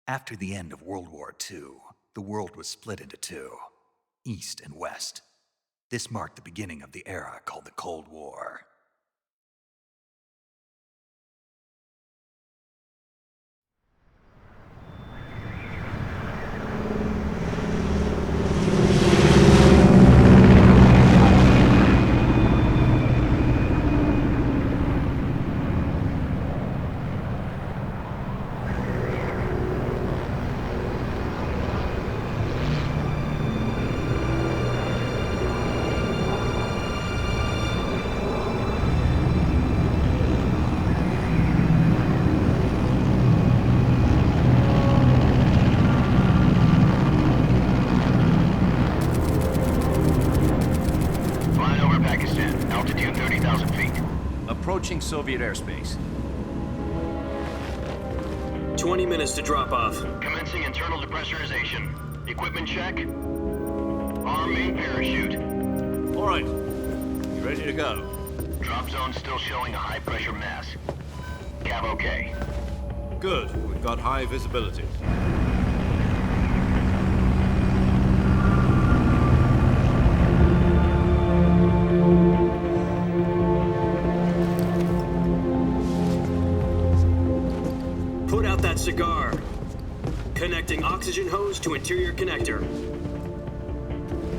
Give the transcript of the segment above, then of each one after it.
After the end of World War II, the world was split into two, East and West. This marked the beginning of the era called the Cold War. Approaching Soviet airspace. 20 minutes to drop off. Commencing internal depressurization. Equipment check. Arm main parachute. All right. You ready to go? Drop zone still showing a high pressure mass. Cav okay. Good. We've got high visibility. Cigar. Connecting oxygen hose to interior connector.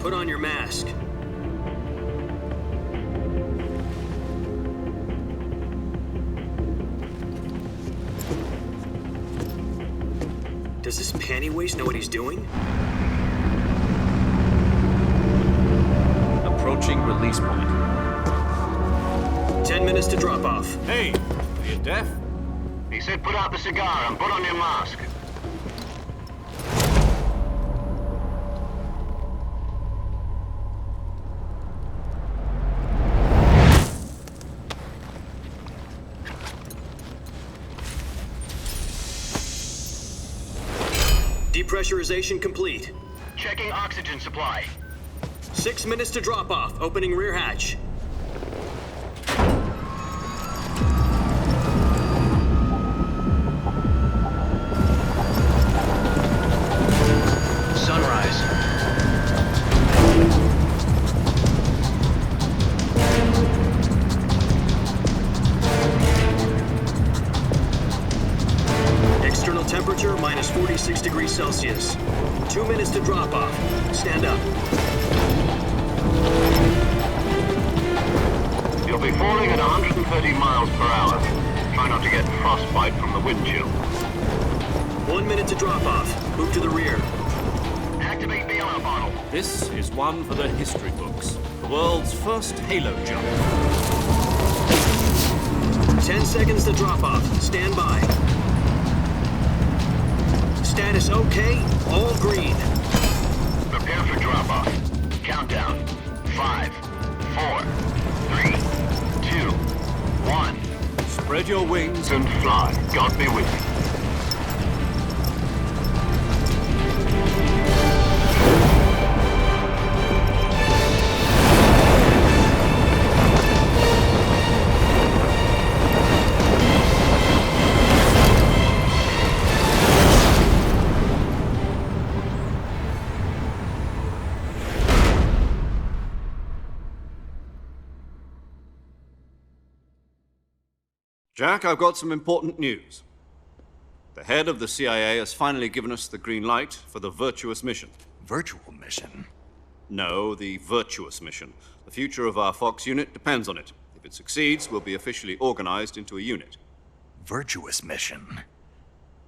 Put on your mask. Does this panty waste know what he's doing? Approaching release point. 10 minutes to drop off. Hey, are you deaf? He said put out the cigar and put on your mask. Depressurization complete. Checking oxygen supply. 6 minutes to drop off. Opening rear hatch. Temperature minus 46 degrees Celsius. 2 minutes to drop off. Stand up. You'll be falling at 130 miles per hour. Try not to get frostbite from the wind chill. 1 minute to drop off. Move to the rear. Activate the oil bottle. This is one for the history books. The world's first halo jump. 10 seconds to drop off. Stand by. Status okay, all green. Prepare for drop-off. Countdown. 5, 4, 3, 2, 1. Spread your wings And fly. God be with you. Jack, I've got some important news. The head of the CIA has finally given us the green light for the virtuous mission. Virtual mission? No, the virtuous mission. The future of our Fox unit depends on it. If it succeeds, we'll be officially organized into a unit. Virtuous mission?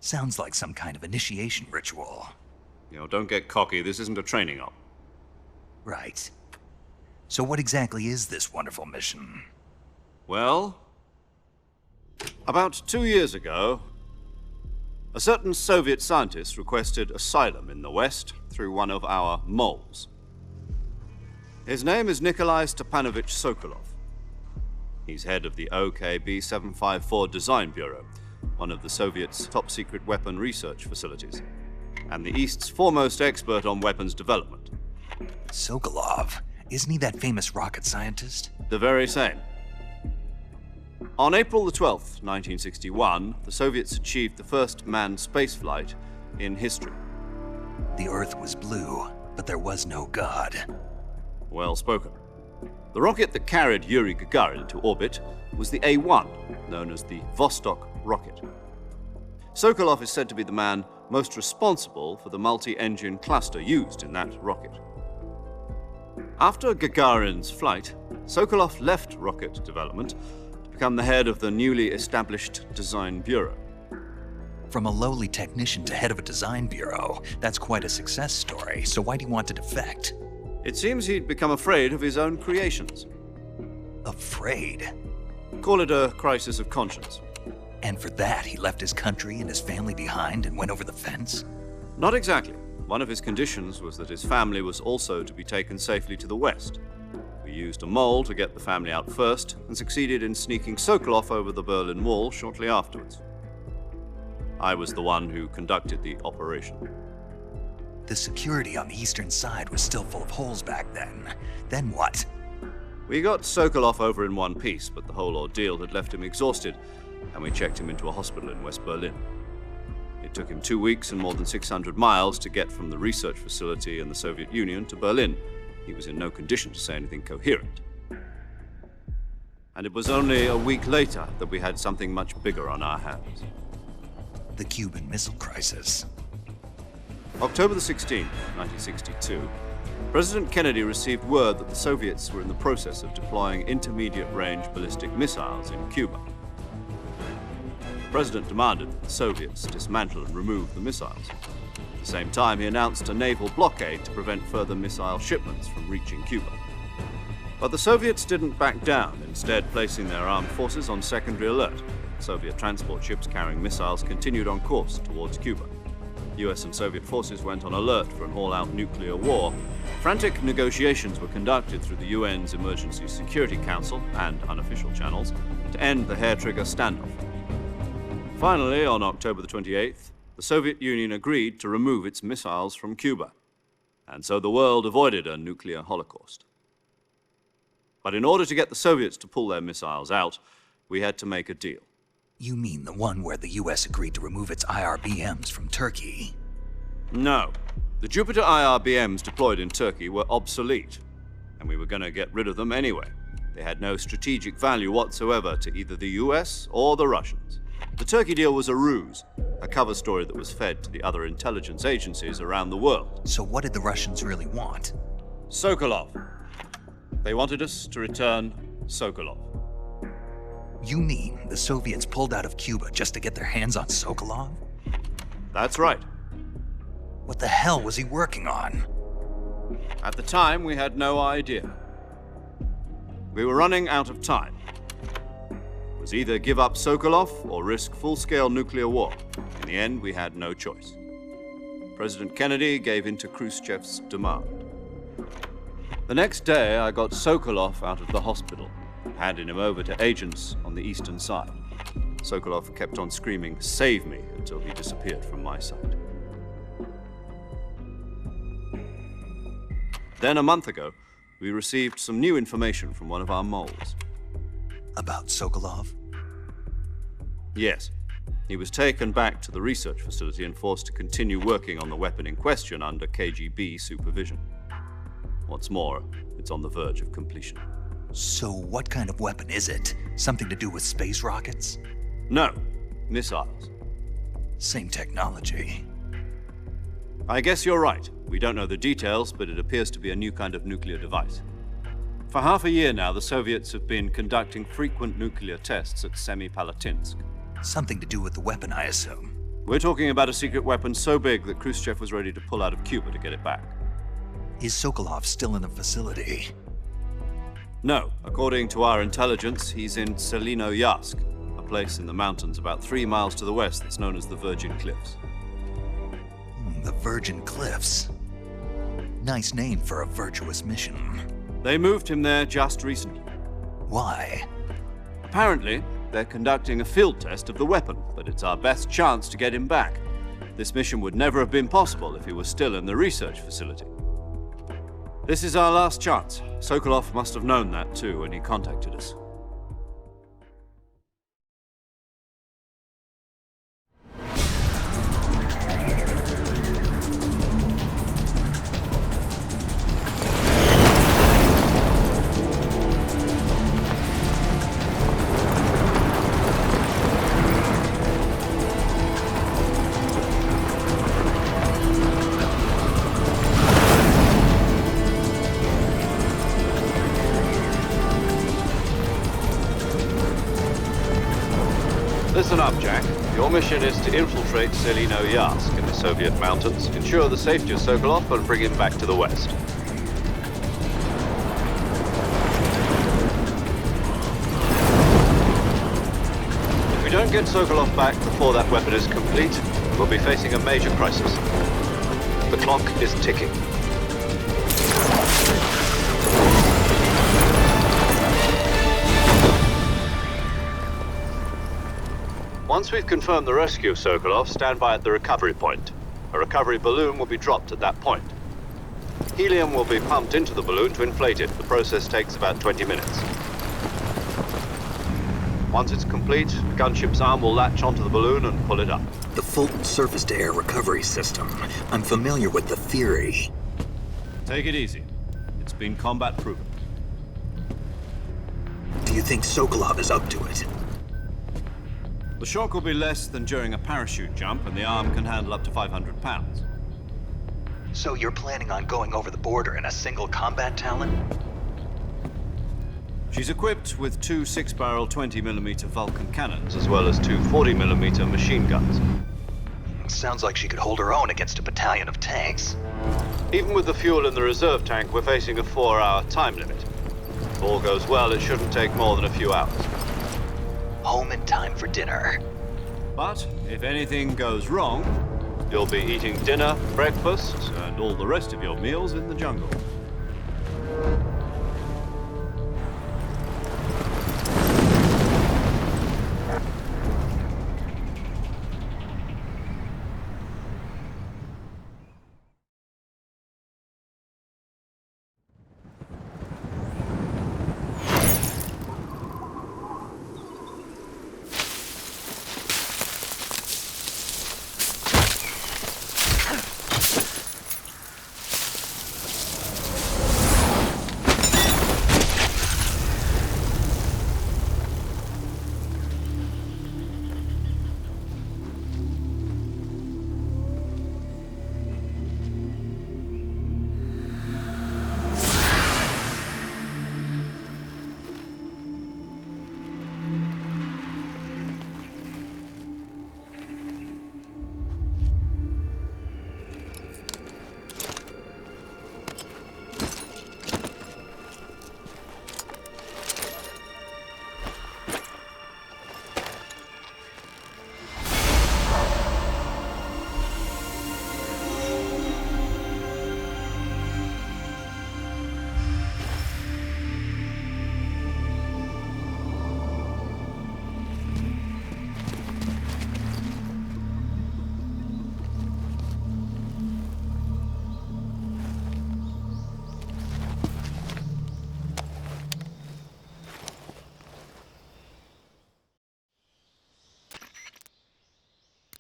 Sounds like some kind of initiation ritual. You know, don't get cocky. This isn't a training op. Right. So what exactly is this wonderful mission? Well, about 2 years ago, a certain Soviet scientist requested asylum in the West through one of our moles. His name is Nikolai Stepanovich Sokolov. He's head of the OKB 754 Design Bureau, one of the Soviets' top-secret weapon research facilities, and the East's foremost expert on weapons development. Sokolov? Isn't he that famous rocket scientist? The very same. On April the 12th, 1961, the Soviets achieved the first manned spaceflight in history. The Earth was blue, but there was no God. Well spoken. The rocket that carried Yuri Gagarin into orbit was the A-1, known as the Vostok rocket. Sokolov is said to be the man most responsible for the multi-engine cluster used in that rocket. After Gagarin's flight, Sokolov left rocket development to become the head of the newly established Design Bureau. From a lowly technician to head of a design bureau, that's quite a success story, so why'd he want to defect? It seems he'd become afraid of his own creations. Afraid? Call it a crisis of conscience. And for that, he left his country and his family behind and went over the fence? Not exactly. One of his conditions was that his family was also to be taken safely to the west. We used a mole to get the family out first and succeeded in sneaking Sokolov over the Berlin Wall shortly afterwards. I was the one who conducted the operation. The security on the eastern side was still full of holes back then. Then what? We got Sokolov over in one piece, but the whole ordeal had left him exhausted, and we checked him into a hospital in West Berlin. It took him 2 weeks and more than 600 miles to get from the research facility in the Soviet Union to Berlin. He was in no condition to say anything coherent. And it was only a week later that we had something much bigger on our hands. The Cuban Missile Crisis. October the 16th, 1962, President Kennedy received word that the Soviets were in the process of deploying intermediate-range ballistic missiles in Cuba. The President demanded that the Soviets dismantle and remove the missiles. At the same time, he announced a naval blockade to prevent further missile shipments from reaching Cuba. But the Soviets didn't back down, instead placing their armed forces on secondary alert. Soviet transport ships carrying missiles continued on course towards Cuba. US and Soviet forces went on alert for an all-out nuclear war. Frantic negotiations were conducted through the UN's Emergency Security Council and unofficial channels to end the hair-trigger standoff. Finally, on October the 28th, the Soviet Union agreed to remove its missiles from Cuba, and so the world avoided a nuclear holocaust. But in order to get the Soviets to pull their missiles out, we had to make a deal. You mean the one where the US agreed to remove its IRBMs from Turkey? No. The Jupiter IRBMs deployed in Turkey were obsolete, and we were going to get rid of them anyway. They had no strategic value whatsoever to either the US or the Russians. The Turkey deal was a ruse, a cover story that was fed to the other intelligence agencies around the world. So what did the Russians really want? Sokolov. They wanted us to return Sokolov. You mean the Soviets pulled out of Cuba just to get their hands on Sokolov? That's right. What the hell was he working on? At the time, we had no idea. We were running out of time. It was either give up Sokolov or risk full-scale nuclear war. In the end, we had no choice. President Kennedy gave in to Khrushchev's demand. The next day, I got Sokolov out of the hospital, handing him over to agents on the eastern side. Sokolov kept on screaming, "Save me," until he disappeared from my sight. Then a month ago, we received some new information from one of our moles. About Sokolov? Yes. He was taken back to the research facility and forced to continue working on the weapon in question under KGB supervision. What's more, it's on the verge of completion. So what kind of weapon is it? Something to do with space rockets? No, missiles. Same technology. I guess you're right. We don't know the details, but it appears to be a new kind of nuclear device. For half a year now, the Soviets have been conducting frequent nuclear tests at Semipalatinsk. Something to do with the weapon, I assume. We're talking about a secret weapon so big that Khrushchev was ready to pull out of Cuba to get it back. Is Sokolov still in the facility? No. According to our intelligence, he's in Selinoyarsk, a place in the mountains about 3 miles to the west that's known as the Virgin Cliffs. The Virgin Cliffs. Nice name for a virtuous mission. They moved him there just recently. Why? Apparently, they're conducting a field test of the weapon, but it's our best chance to get him back. This mission would never have been possible if he was still in the research facility. This is our last chance. Sokolov must have known that too when he contacted us. Listen up, Jack. Your mission is to infiltrate Selino-Yarsk in the Soviet mountains, ensure the safety of Sokolov, and bring him back to the West. If we don't get Sokolov back before that weapon is complete, we'll be facing a major crisis. The clock is ticking. Once we've confirmed the rescue of Sokolov, stand by at the recovery point. A recovery balloon will be dropped at that point. Helium will be pumped into the balloon to inflate it. The process takes about 20 minutes. Once it's complete, the gunship's arm will latch onto the balloon and pull it up. The Fulton surface-to-air recovery system. I'm familiar with the theory. Take it easy. It's been combat-proven. Do you think Sokolov is up to it? The shock will be less than during a parachute jump, and the arm can handle up to 500 pounds. So you're planning on going over the border in a single combat Talon? She's equipped with two 6-barrel 20mm Vulcan cannons, as well as two 40mm machine guns. Sounds like she could hold her own against a battalion of tanks. Even with the fuel in the reserve tank, we're facing a 4-hour time limit. If all goes well, it shouldn't take more than a few hours. Home in time for dinner. But if anything goes wrong, you'll be eating dinner, breakfast, and all the rest of your meals in the jungle.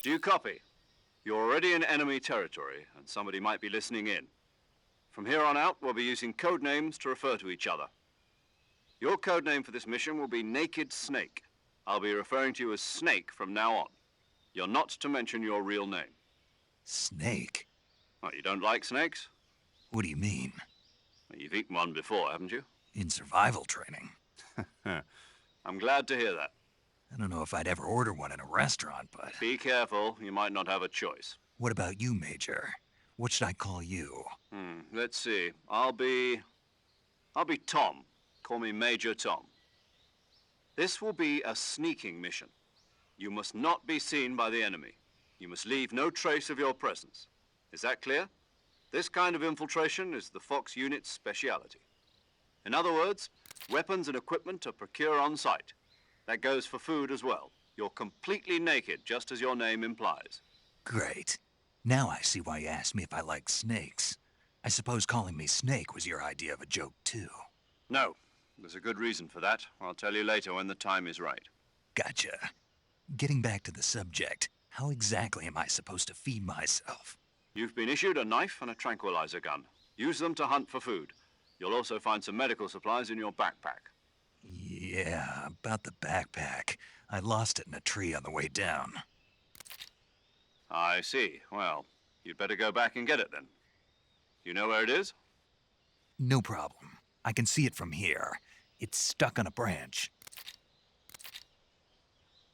Do you copy? You're already in enemy territory, and somebody might be listening in. From here on out, we'll be using code names to refer to each other. Your code name for this mission will be Naked Snake. I'll be referring to you as Snake from now on. You're not to mention your real name. Snake? What, you don't like snakes? What do you mean? Well, you've eaten one before, haven't you? In survival training. I'm glad to hear that. I don't know if I'd ever order one in a restaurant, but... Be careful, you might not have a choice. What about you, Major? What should I call you? Let's see. I'll be Tom. Call me Major Tom. This will be a sneaking mission. You must not be seen by the enemy. You must leave no trace of your presence. Is that clear? This kind of infiltration is the Fox unit's speciality. In other words, weapons and equipment are procured on site. That goes for food as well. You're completely naked, just as your name implies. Great. Now I see why you asked me if I like snakes. I suppose calling me Snake was your idea of a joke, too. No. There's a good reason for that. I'll tell you later when the time is right. Gotcha. Getting back to the subject, how exactly am I supposed to feed myself? You've been issued a knife and a tranquilizer gun. Use them to hunt for food. You'll also find some medical supplies in your backpack. Yeah, about the backpack. I lost it in a tree on the way down. I see. Well, you'd better go back and get it then. You know where it is? No problem. I can see it from here. It's stuck on a branch.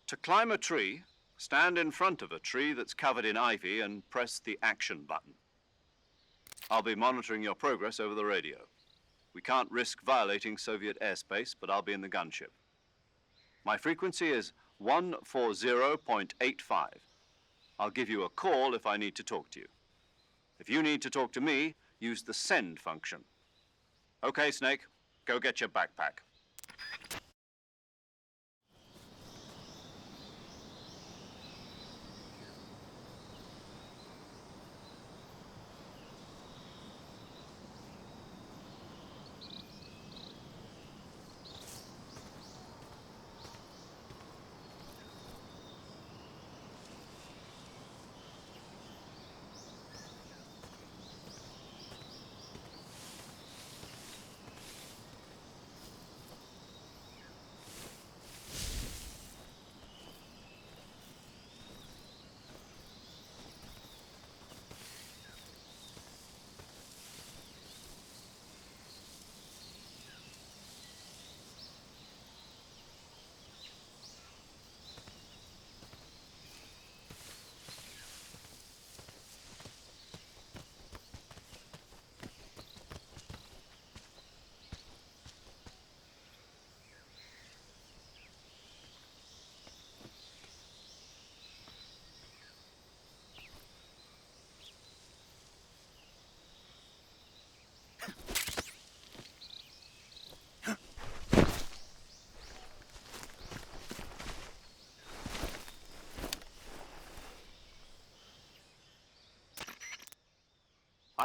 To climb a tree, stand in front of a tree that's covered in ivy and press the action button. I'll be monitoring your progress over the radio. We can't risk violating Soviet airspace, but I'll be in the gunship. My frequency is 140.85. I'll give you a call if I need to talk to you. If you need to talk to me, use the send function. Okay, Snake, go get your backpack.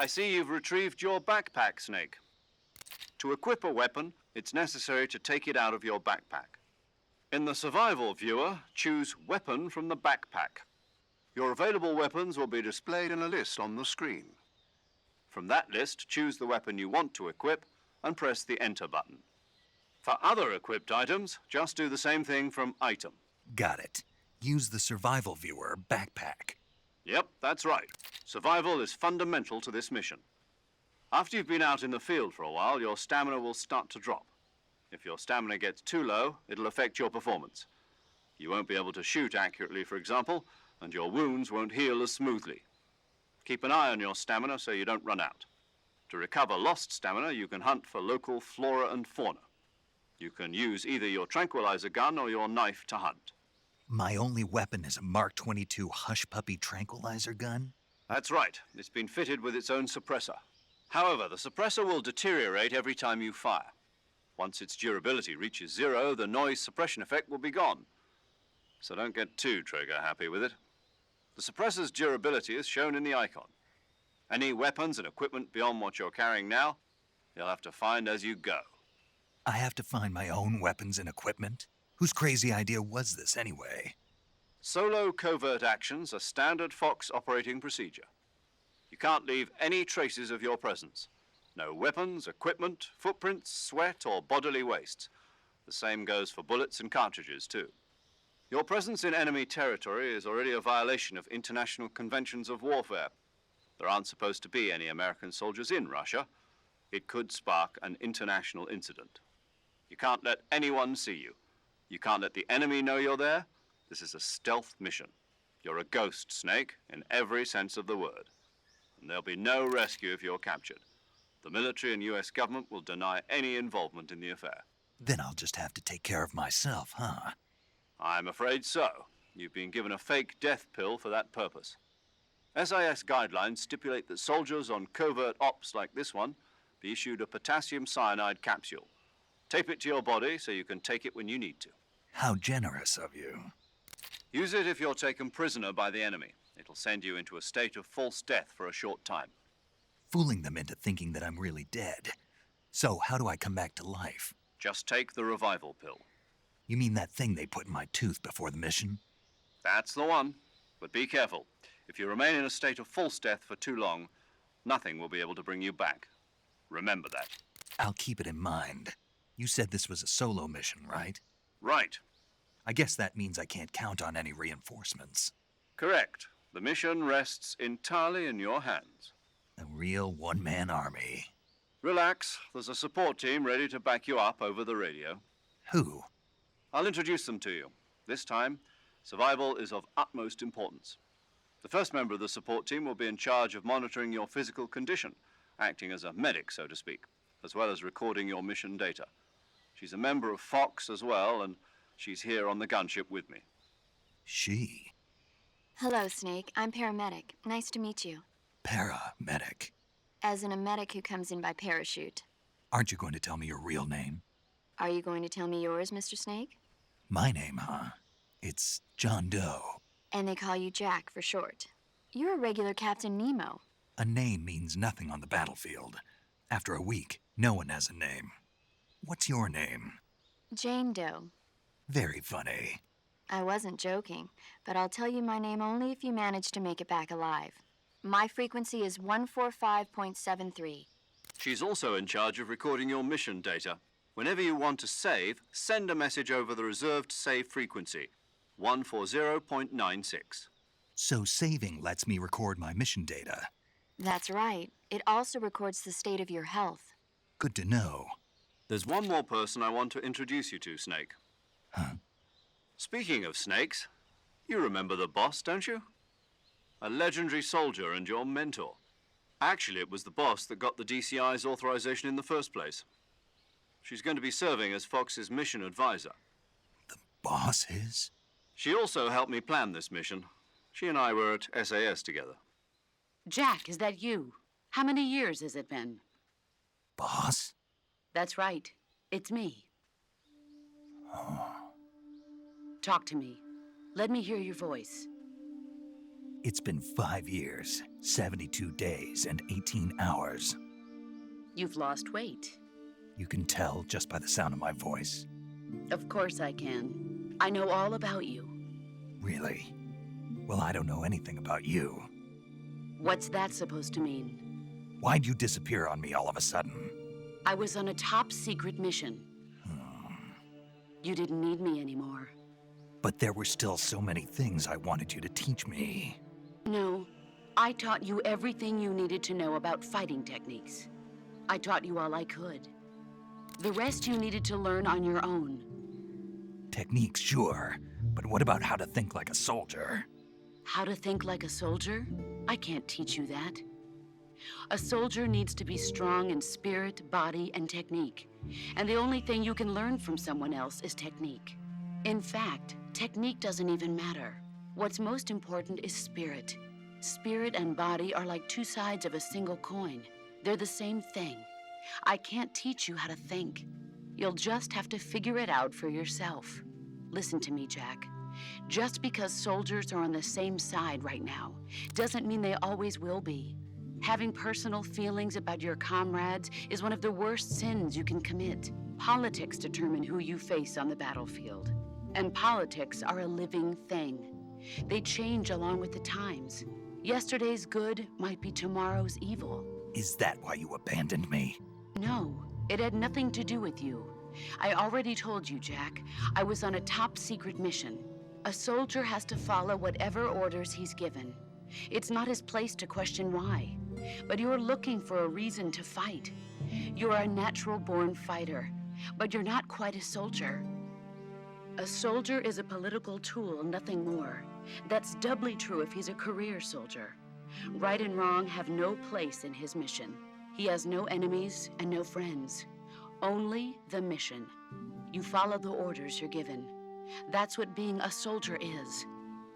I see you've retrieved your backpack, Snake. To equip a weapon, it's necessary to take it out of your backpack. In the survival viewer, choose Weapon from the backpack. Your available weapons will be displayed in a list on the screen. From that list, choose the weapon you want to equip and press the Enter button. For other equipped items, just do the same thing from Item. Got it. Use the survival viewer backpack. Yep, that's right. Survival is fundamental to this mission. After you've been out in the field for a while, your stamina will start to drop. If your stamina gets too low, it'll affect your performance. You won't be able to shoot accurately, for example, and your wounds won't heal as smoothly. Keep an eye on your stamina so you don't run out. To recover lost stamina, you can hunt for local flora and fauna. You can use either your tranquilizer gun or your knife to hunt. My only weapon is a Mark 22 Hush Puppy tranquilizer gun? That's right. It's been fitted with its own suppressor. However, the suppressor will deteriorate every time you fire. Once its durability reaches 0, the noise suppression effect will be gone. So don't get too trigger-happy with it. The suppressor's durability is shown in the icon. Any weapons and equipment beyond what you're carrying now, you'll have to find as you go. I have to find my own weapons and equipment? Whose crazy idea was this, anyway? Solo covert actions are standard Fox operating procedure. You can't leave any traces of your presence. No weapons, equipment, footprints, sweat, or bodily waste. The same goes for bullets and cartridges, too. Your presence in enemy territory is already a violation of international conventions of warfare. There aren't supposed to be any American soldiers in Russia. It could spark an international incident. You can't let anyone see you. You can't let the enemy know you're there. This is a stealth mission. You're a ghost, Snake, in every sense of the word. And there'll be no rescue if you're captured. The military and U.S. government will deny any involvement in the affair. Then I'll just have to take care of myself, huh? I'm afraid so. You've been given a fake death pill for that purpose. SIS guidelines stipulate that soldiers on covert ops like this one be issued a potassium cyanide capsule. Tape it to your body so you can take it when you need to. How generous of you. Use it if you're taken prisoner by the enemy. It'll send you into a state of false death for a short time. Fooling them into thinking that I'm really dead. So how do I come back to life? Just take the revival pill. You mean that thing they put in my tooth before the mission? That's the one. But be careful. If you remain in a state of false death for too long, nothing will be able to bring you back. Remember that. I'll keep it in mind. You said this was a solo mission, right? Right. I guess that means I can't count on any reinforcements. Correct. The mission rests entirely in your hands. A real one-man army. Relax. There's a support team ready to back you up over the radio. Who? I'll introduce them to you. This time, Survival is of utmost importance. The first member of the support team will be in charge of monitoring your physical condition, acting as a medic, so to speak, as well as recording your mission data. She's a member of Fox as well, and she's here on the gunship with me. She? Hello, Snake. I'm paramedic. Nice to meet you. Paramedic. As in a medic who comes in by parachute. Aren't you going to tell me your real name? Are you going to tell me yours, Mr. Snake? My name, huh? It's John Doe. And they call you Jack for short. You're a regular Captain Nemo. A name means nothing on the battlefield. After a week, no one has a name. What's your name? Jane Doe. Very funny. I wasn't joking, but I'll tell you my name only if you manage to make it back alive. My frequency is 145.73. She's also in charge of recording your mission data. Whenever you want to save, send a message over the reserved save frequency, 140.96. So saving lets me record my mission data. That's right. It also records the state of your health. Good to know. There's one more person I want to introduce you to, Snake. Huh? Speaking of snakes, you remember the boss, don't you? A legendary soldier and your mentor. Actually, it was the boss that got the DCI's authorization in the first place. She's going to be serving as Fox's mission advisor. The boss is? She also helped me plan this mission. She and I were at SAS together. Jack, is that you? How many years has it been? Boss? That's right. It's me. Oh. Talk to me. Let me hear your voice. It's been 5 years, 72 days, and 18 hours. You've lost weight. You can tell just by the sound of my voice. Of course I can. I know all about you. Really? Well, I don't know anything about you. What's that supposed to mean? Why'd you disappear on me all of a sudden? I was on a top secret mission. You didn't need me anymore. But there were still so many things I wanted you to teach me. No, I taught you everything you needed to know about fighting techniques. I taught you all I could. The rest you needed to learn on your own. Techniques, sure. But what about how to think like a soldier? How to think like a soldier? I can't teach you that. A soldier needs to be strong in spirit, body, and technique. And the only thing you can learn from someone else is technique. In fact, technique doesn't even matter. What's most important is spirit. Spirit and body are like two sides of a single coin. They're the same thing. I can't teach you how to think. You'll just have to figure it out for yourself. Listen to me, Jack. Just because soldiers are on the same side right now doesn't mean they always will be. Having personal feelings about your comrades is one of the worst sins you can commit. Politics determine who you face on the battlefield. And politics are a living thing. They change along with the times. Yesterday's good might be tomorrow's evil. Is that why you abandoned me? No, it had nothing to do with you. I already told you, Jack. I was on a top secret mission. A soldier has to follow whatever orders he's given. It's not his place to question why. But you're looking for a reason to fight. You're a natural-born fighter, but you're not quite a soldier. A soldier is a political tool, nothing more. That's doubly true if he's a career soldier. Right and wrong have no place in his mission. He has no enemies and no friends. Only the mission. You follow the orders you're given. That's what being a soldier is.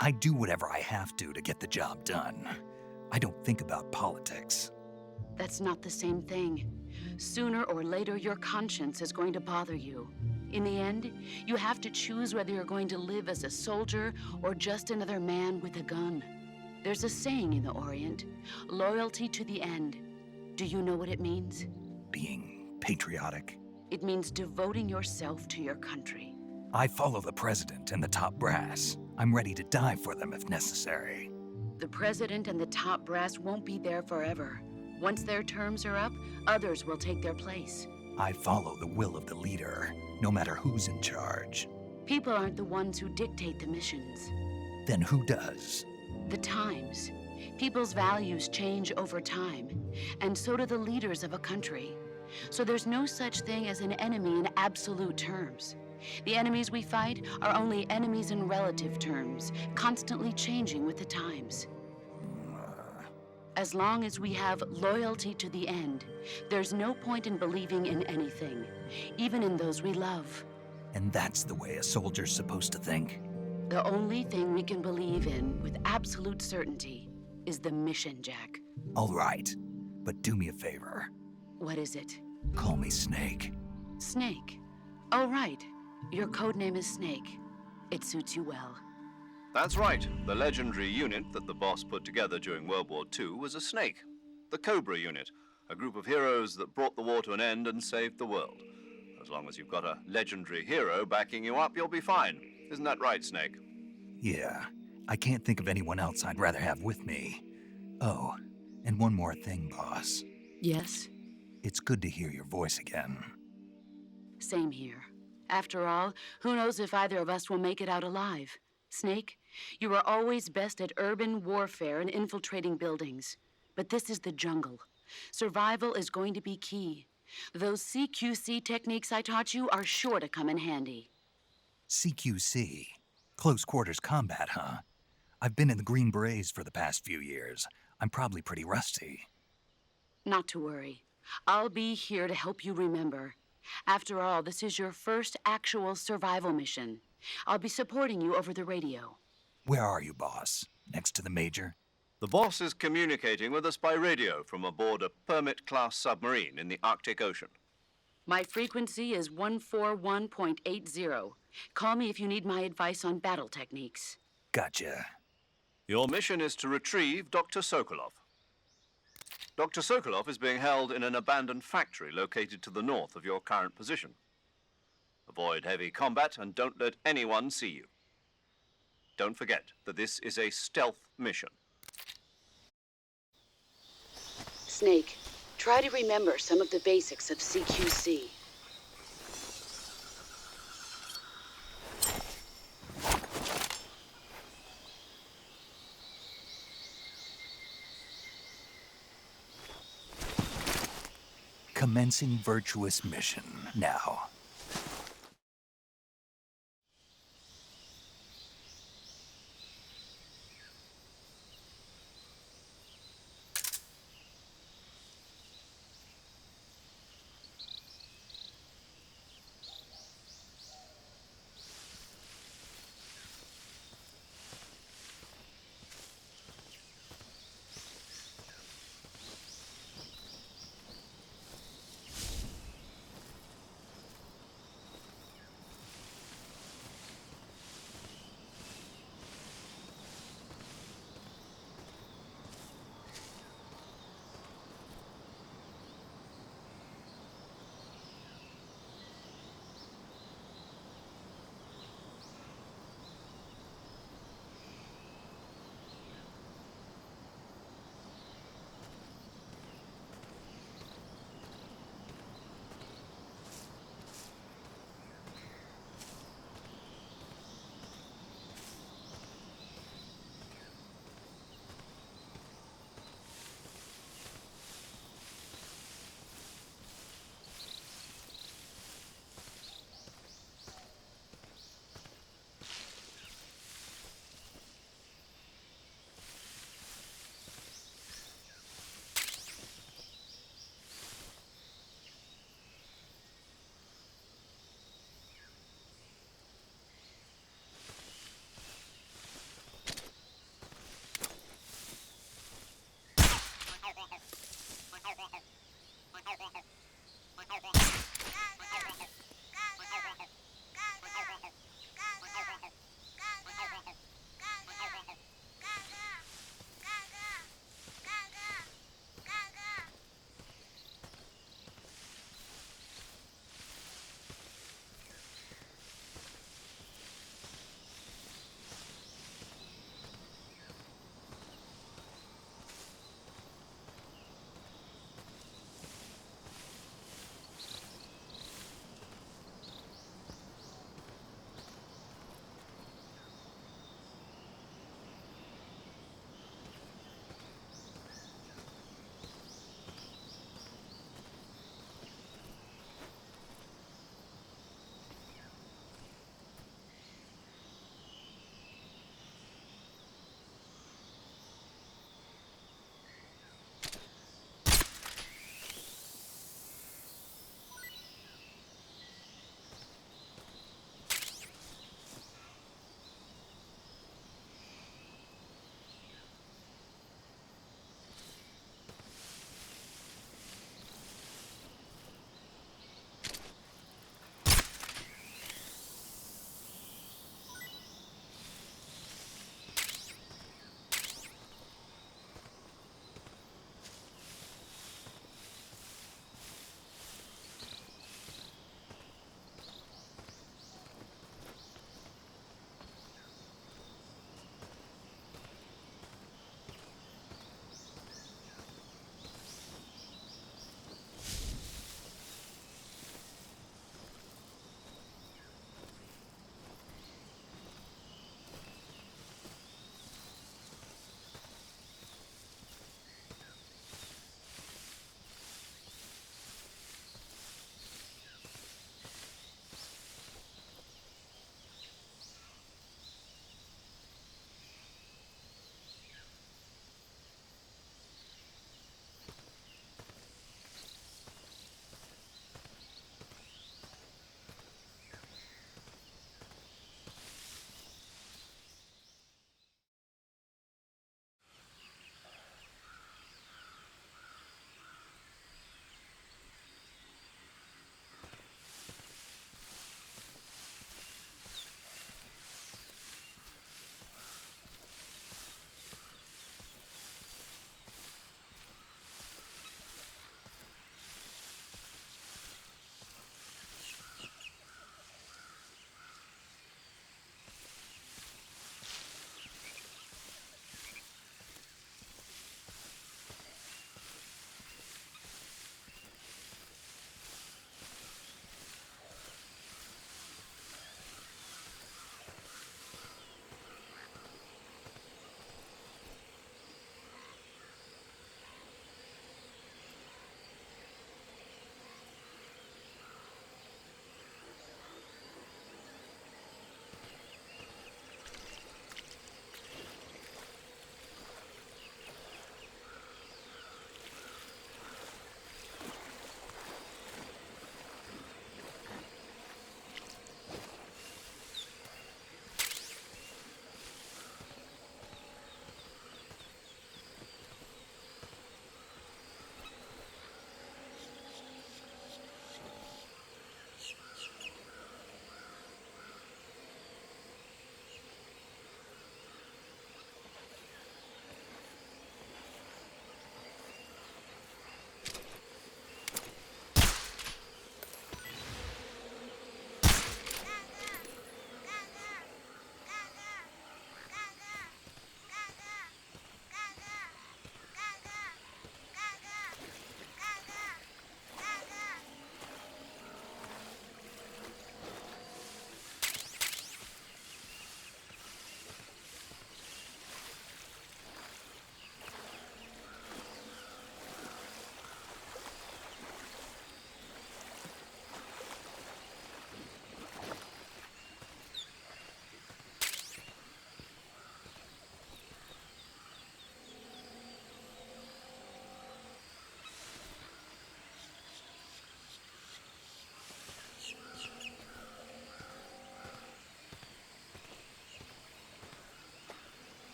I do whatever I have to get the job done. I don't think about politics. That's not the same thing. Sooner or later, your conscience is going to bother you. In the end, you have to choose whether you're going to live as a soldier or just another man with a gun. There's a saying in the Orient, loyalty to the end. Do you know what it means? Being patriotic. It means devoting yourself to your country. I follow the president and the top brass. I'm ready to die for them if necessary. The president and the top brass won't be there forever. Once their terms are up, others will take their place. I follow the will of the leader, no matter who's in charge. People aren't the ones who dictate the missions. Then who does? The times. People's values change over time, and so do the leaders of a country. So there's no such thing as an enemy in absolute terms. The enemies we fight are only enemies in relative terms, constantly changing with the times. As long as we have loyalty to the end, there's no point in believing in anything, even in those we love. And that's the way a soldier's supposed to think? The only thing we can believe in with absolute certainty is the mission, Jack. All right, but do me a favor. What is it? Call me Snake. Snake. Oh, right. Your code name is Snake. It suits you well. That's right. The legendary unit that the boss put together during World War II was a snake. The Cobra unit, a group of heroes that brought the war to an end and saved the world. As long as you've got a legendary hero backing you up, you'll be fine. Isn't that right, Snake? Yeah, I can't think of anyone else I'd rather have with me. Oh, and one more thing, boss. Yes? It's good to hear your voice again. Same here. After all, who knows if either of us will make it out alive? Snake, you are always best at urban warfare and infiltrating buildings. But this is the jungle. Survival is going to be key. Those CQC techniques I taught you are sure to come in handy. CQC? Close quarters combat, huh? I've been in the Green Berets for the past few years. I'm probably pretty rusty. Not to worry. I'll be here to help you remember. After all, this is your first actual survival mission. I'll be supporting you over the radio. Where are you, boss? Next to the Major? The boss is communicating with us by radio from aboard a Permit-class submarine in the Arctic Ocean. My frequency is 141.80. Call me if you need my advice on battle techniques. Gotcha. Your mission is to retrieve Dr. Sokolov. Dr. Sokolov is being held in an abandoned factory located to the north of your current position. Avoid heavy combat and don't let anyone see you. Don't forget that this is a stealth mission. Snake, try to remember some of the basics of CQC. Commencing virtuous mission now.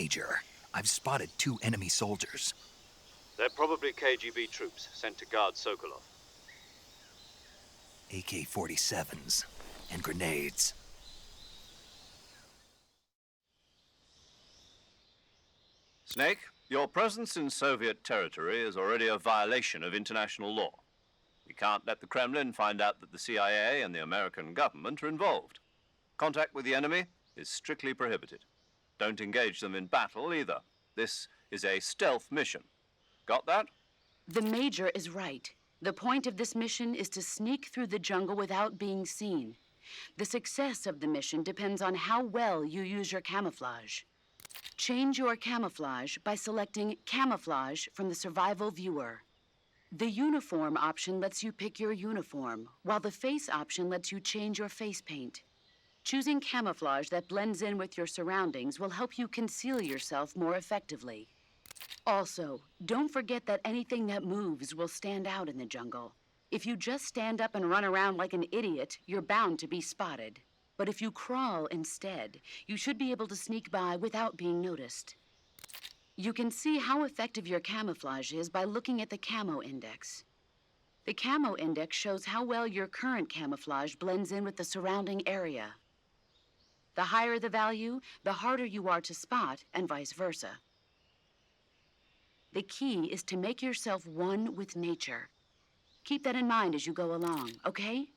Major, I've spotted 2 enemy soldiers. They're probably KGB troops sent to guard Sokolov. AK-47s and grenades. Snake, your presence in Soviet territory is already a violation of international law. We can't let the Kremlin find out that the CIA and the American government are involved. Contact with the enemy is strictly prohibited. Don't engage them in battle either. This is a stealth mission. Got that? The Major is right. The point of this mission is to sneak through the jungle without being seen. The success of the mission depends on how well you use your camouflage. Change your camouflage by selecting Camouflage from the Survival Viewer. The Uniform option lets you pick your uniform, while the Face option lets you change your face paint. Choosing camouflage that blends in with your surroundings will help you conceal yourself more effectively. Also, don't forget that anything that moves will stand out in the jungle. If you just stand up and run around like an idiot, you're bound to be spotted. But if you crawl instead, you should be able to sneak by without being noticed. You can see how effective your camouflage is by looking at the Camo Index. The Camo Index shows how well your current camouflage blends in with the surrounding area. The higher the value, the harder you are to spot, and vice versa. The key is to make yourself one with nature. Keep that in mind as you go along, okay?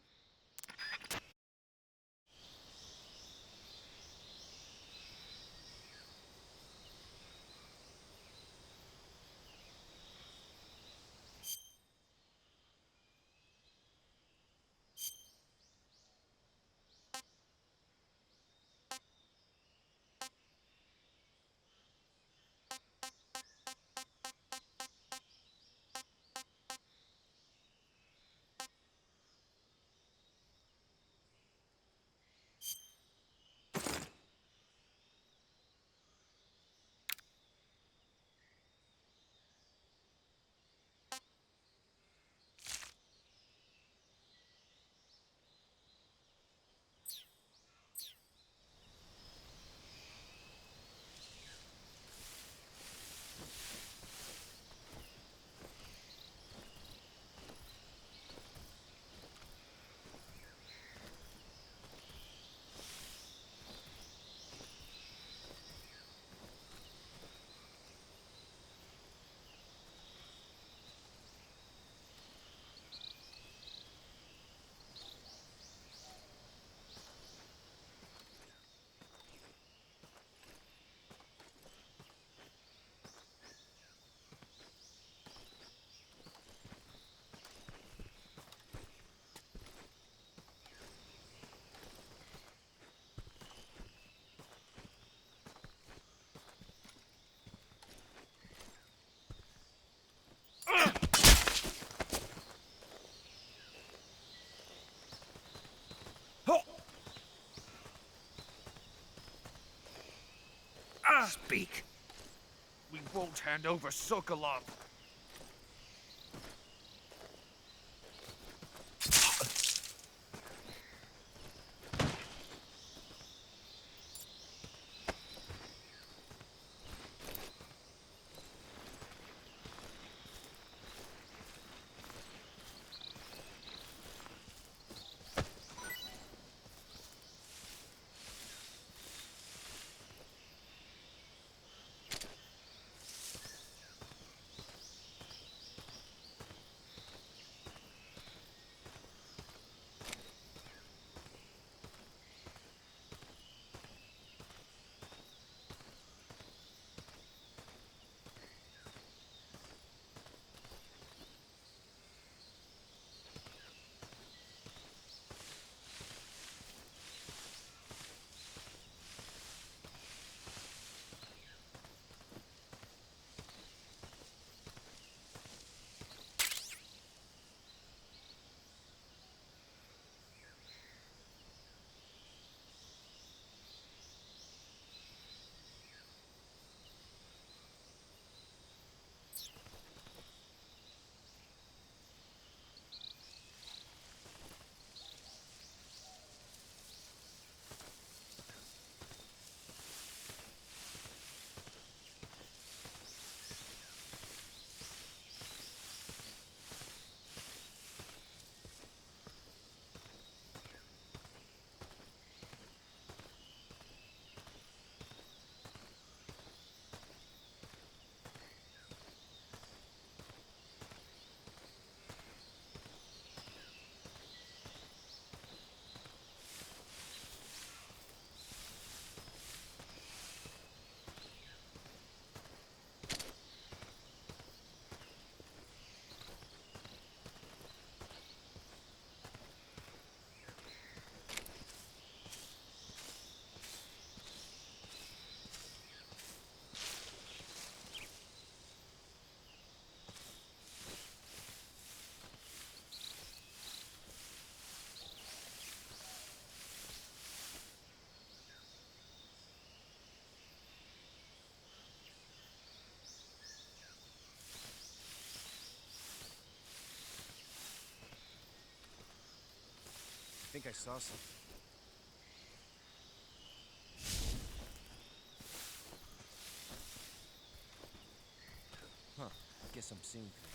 Speak. We won't hand over Sokolov. think I saw something. Huh. Guess I'm seeing things.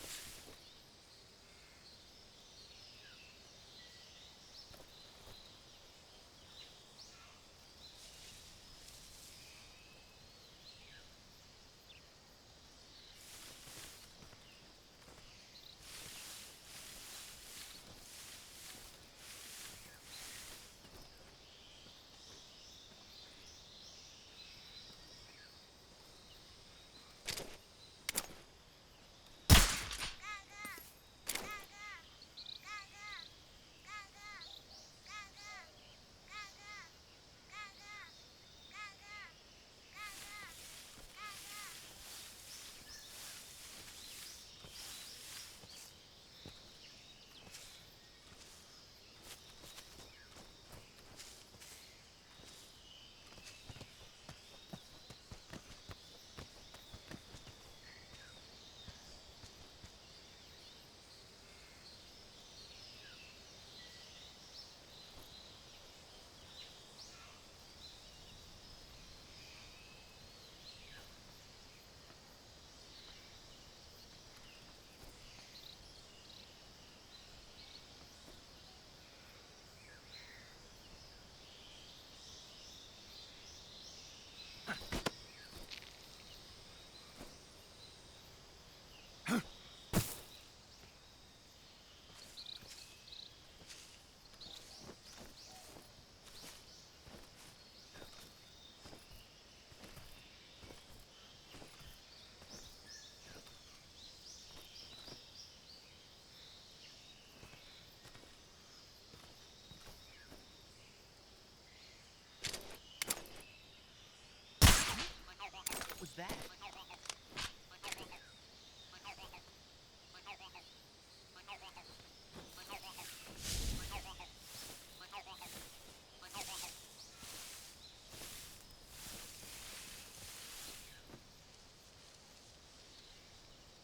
What was that?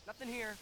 Nothing here.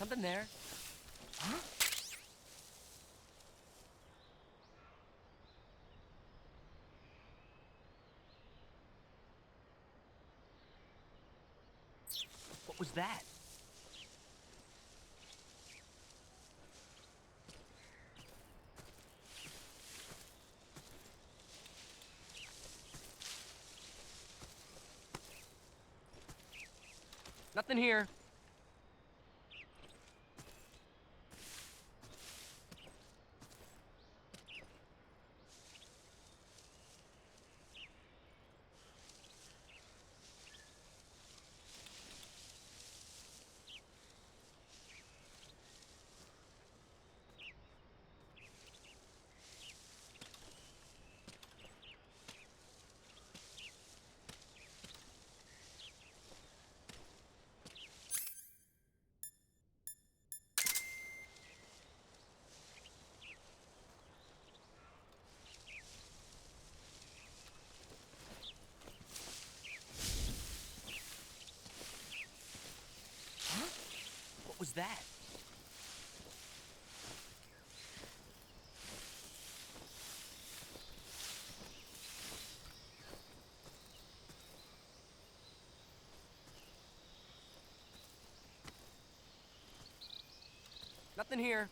Something there. Huh? What was that? Nothing here. What was that? Nothing here.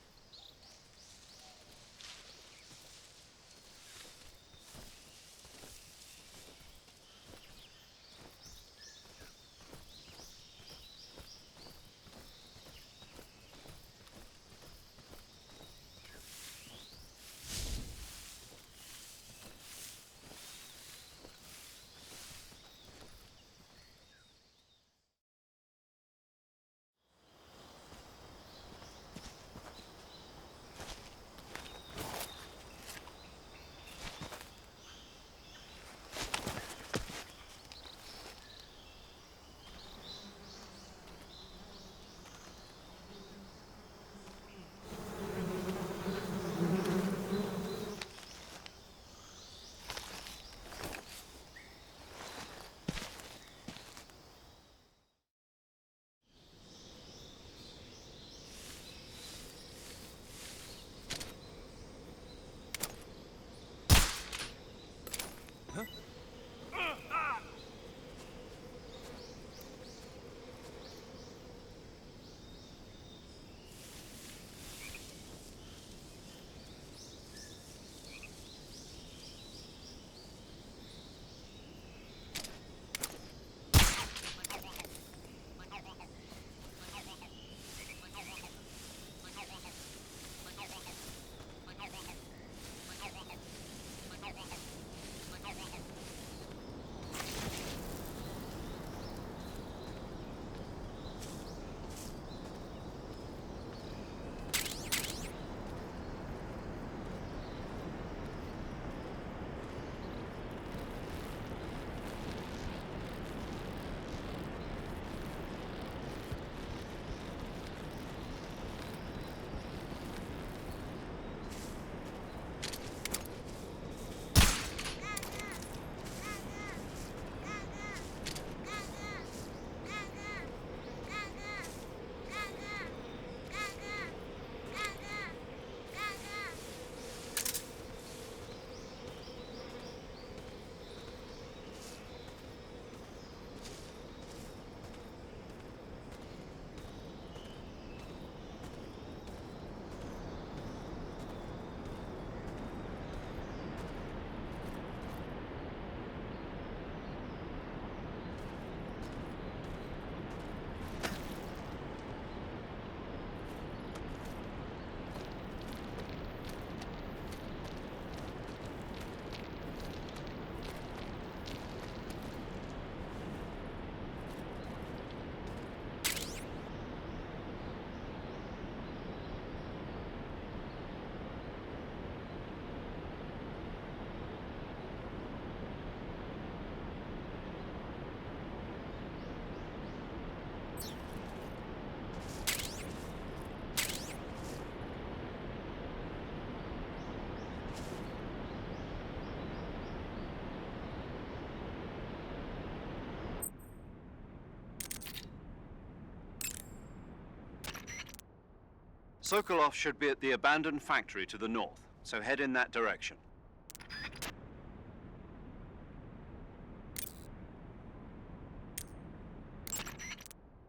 Sokolov should be at the abandoned factory to the north, so head in that direction.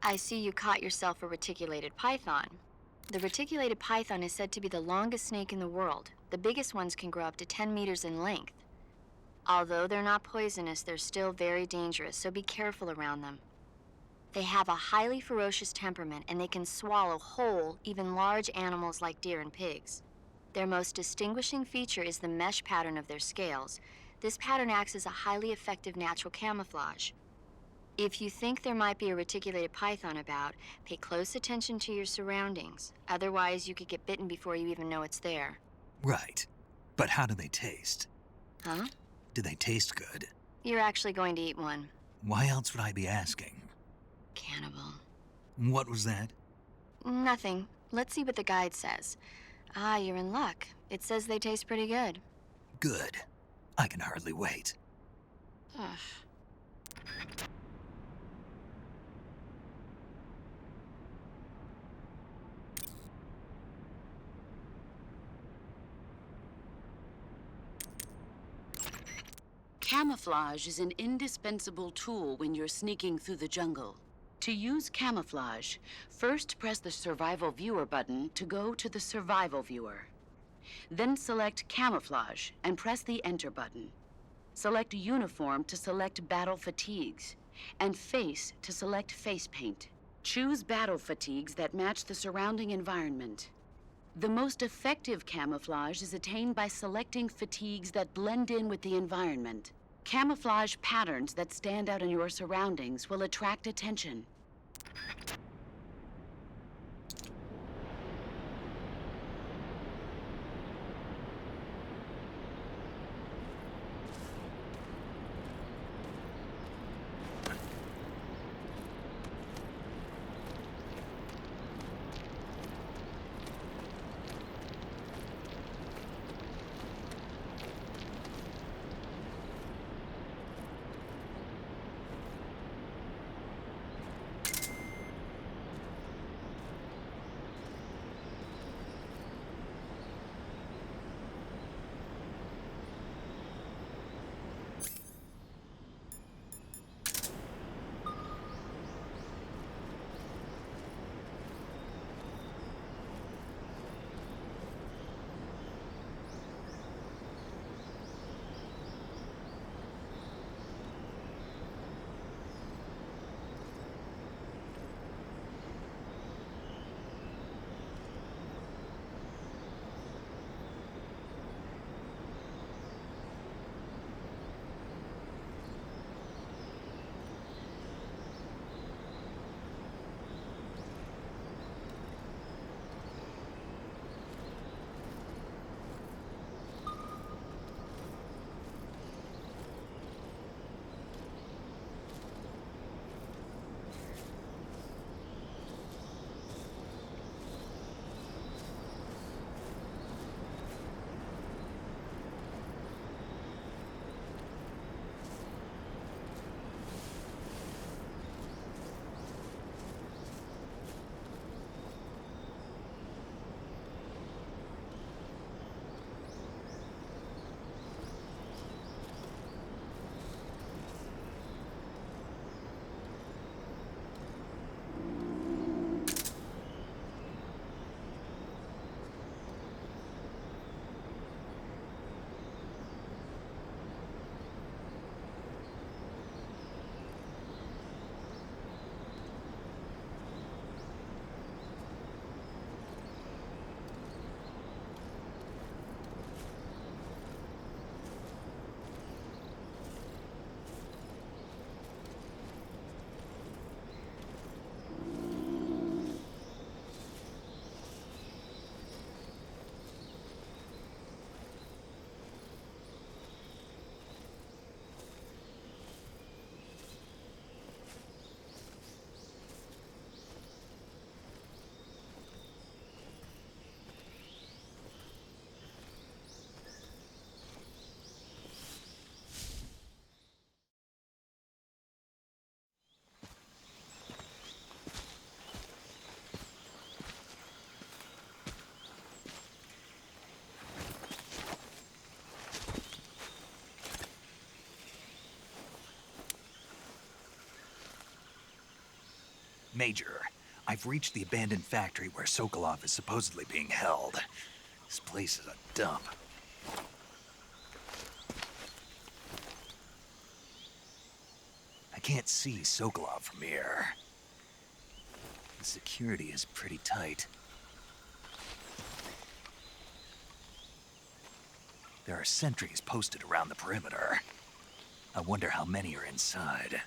I see you caught yourself a reticulated python. The reticulated python is said to be the longest snake in the world. The biggest ones can grow up to 10 meters in length. Although they're not poisonous, they're still very dangerous, so be careful around them. They have a highly ferocious temperament, and they can swallow whole, even large animals like deer and pigs. Their most distinguishing feature is the mesh pattern of their scales. This pattern acts as a highly effective natural camouflage. If you think there might be a reticulated python about, pay close attention to your surroundings. Otherwise, you could get bitten before you even know it's there. Right. But how do they taste? Huh? Do they taste good? You're actually going to eat one. Why else would I be asking? Cannibal. What was that? Nothing. Let's see what the guide says. Ah, you're in luck. It says they taste pretty good. Good. I can hardly wait. Ugh. Camouflage is an indispensable tool when you're sneaking through the jungle. To use camouflage, first press the Survival Viewer button to go to the Survival Viewer. Then select Camouflage and press the Enter button. Select Uniform to select Battle Fatigues, and Face to select Face Paint. Choose battle fatigues that match the surrounding environment. The most effective camouflage is attained by selecting fatigues that blend in with the environment. Camouflage patterns that stand out in your surroundings will attract attention. Major, I've reached the abandoned factory where Sokolov is supposedly being held. This place is a dump. I can't see Sokolov from here. The security is pretty tight. There are sentries posted around the perimeter. I wonder how many are inside.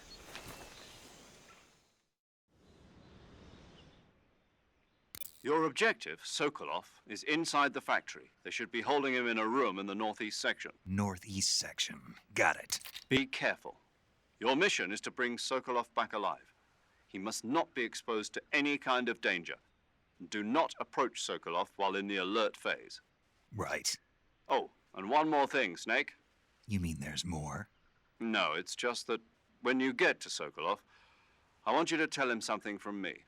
Your objective, Sokolov, is inside the factory. They should be holding him in a room in the northeast section. Northeast section. Got it. Be careful. Your mission is to bring Sokolov back alive. He must not be exposed to any kind of danger. Do not approach Sokolov while in the alert phase. Right. Oh, and one more thing, Snake. You mean there's more? No, it's just that when you get to Sokolov, I want you to tell him something from me.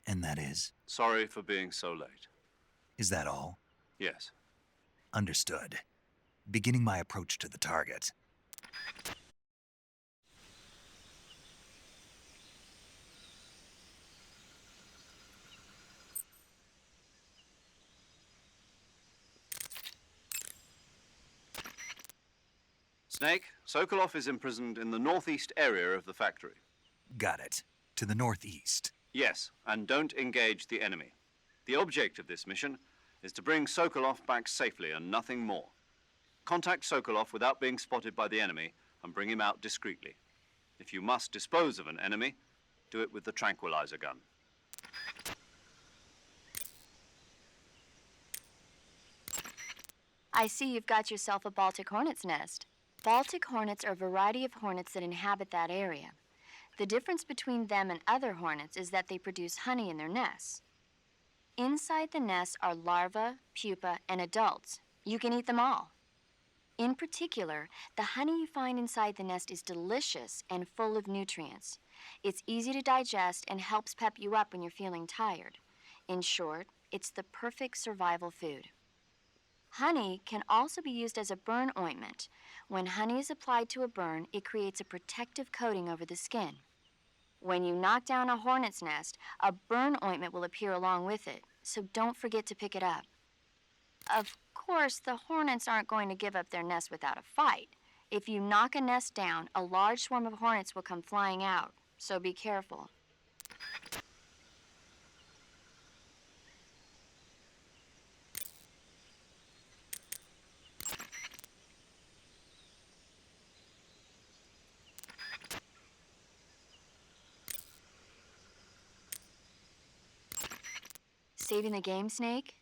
And that is? Sorry for being so late. Is that all? Yes. Understood. Beginning my approach to the target. Snake, Sokolov is imprisoned in the northeast area of the factory. Got it. To the northeast. Yes, and don't engage the enemy. The object of this mission is to bring Sokolov back safely and nothing more. Contact Sokolov without being spotted by the enemy and bring him out discreetly. If you must dispose of an enemy, do it with the tranquilizer gun. I see you've got yourself a Baltic hornet's nest. Baltic hornets are a variety of hornets that inhabit that area. The difference between them and other hornets is that they produce honey in their nests. Inside the nests are larvae, pupa, and adults. You can eat them all. In particular, the honey you find inside the nest is delicious and full of nutrients. It's easy to digest and helps pep you up when you're feeling tired. In short, it's the perfect survival food. Honey can also be used as a burn ointment. When honey is applied to a burn, it creates a protective coating over the skin. When you knock down a hornet's nest, a burn ointment will appear along with it, so don't forget to pick it up. Of course, the hornets aren't going to give up their nest without a fight. If you knock a nest down, a large swarm of hornets will come flying out, so be careful. Saving the game, Snake?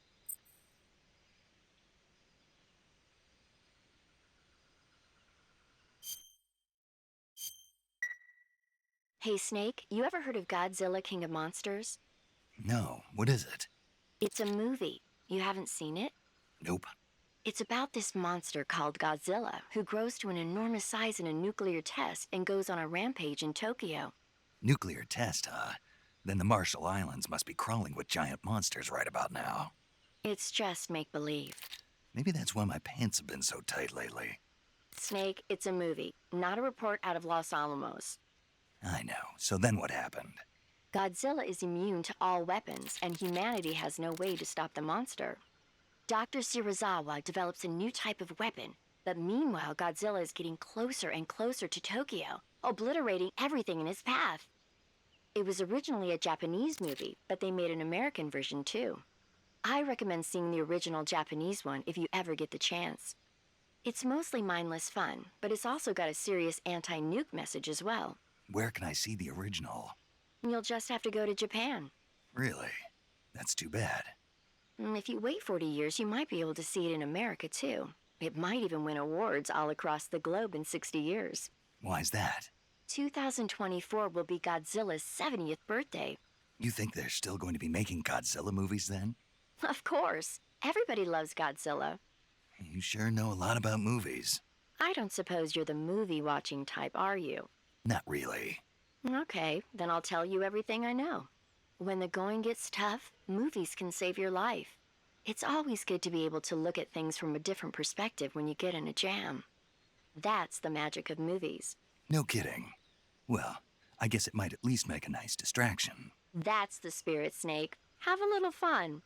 Hey, Snake, you ever heard of Godzilla, King of Monsters? No, what is it? It's a movie. You haven't seen it? Nope. It's about this monster called Godzilla, who grows to an enormous size in a nuclear test and goes on a rampage in Tokyo. Nuclear test, huh? Then the Marshall Islands must be crawling with giant monsters right about now. It's just make-believe. Maybe that's why my pants have been so tight lately. Snake, it's a movie, not a report out of Los Alamos. I know. So then what happened? Godzilla is immune to all weapons, and humanity has no way to stop the monster. Dr. Shirazawa develops a new type of weapon, but meanwhile, Godzilla is getting closer and closer to Tokyo, obliterating everything in his path. It was originally a Japanese movie, but they made an American version too. I recommend seeing the original Japanese one if you ever get the chance. It's mostly mindless fun, but it's also got a serious anti-nuke message as well. Where can I see the original? You'll just have to go to Japan. Really? That's too bad. If you wait 40 years, you might be able to see it in America too. It might even win awards all across the globe in 60 years. Why's that? 2024 will be Godzilla's 70th birthday. You think they're still going to be making Godzilla movies then? Of course. Everybody loves Godzilla. You sure know a lot about movies. I don't suppose you're the movie-watching type, are you? Not really. Okay, then I'll tell you everything I know. When the going gets tough, movies can save your life. It's always good to be able to look at things from a different perspective when you get in a jam. That's the magic of movies. No kidding. Well, I guess it might at least make a nice distraction. That's the spirit, Snake. Have a little fun.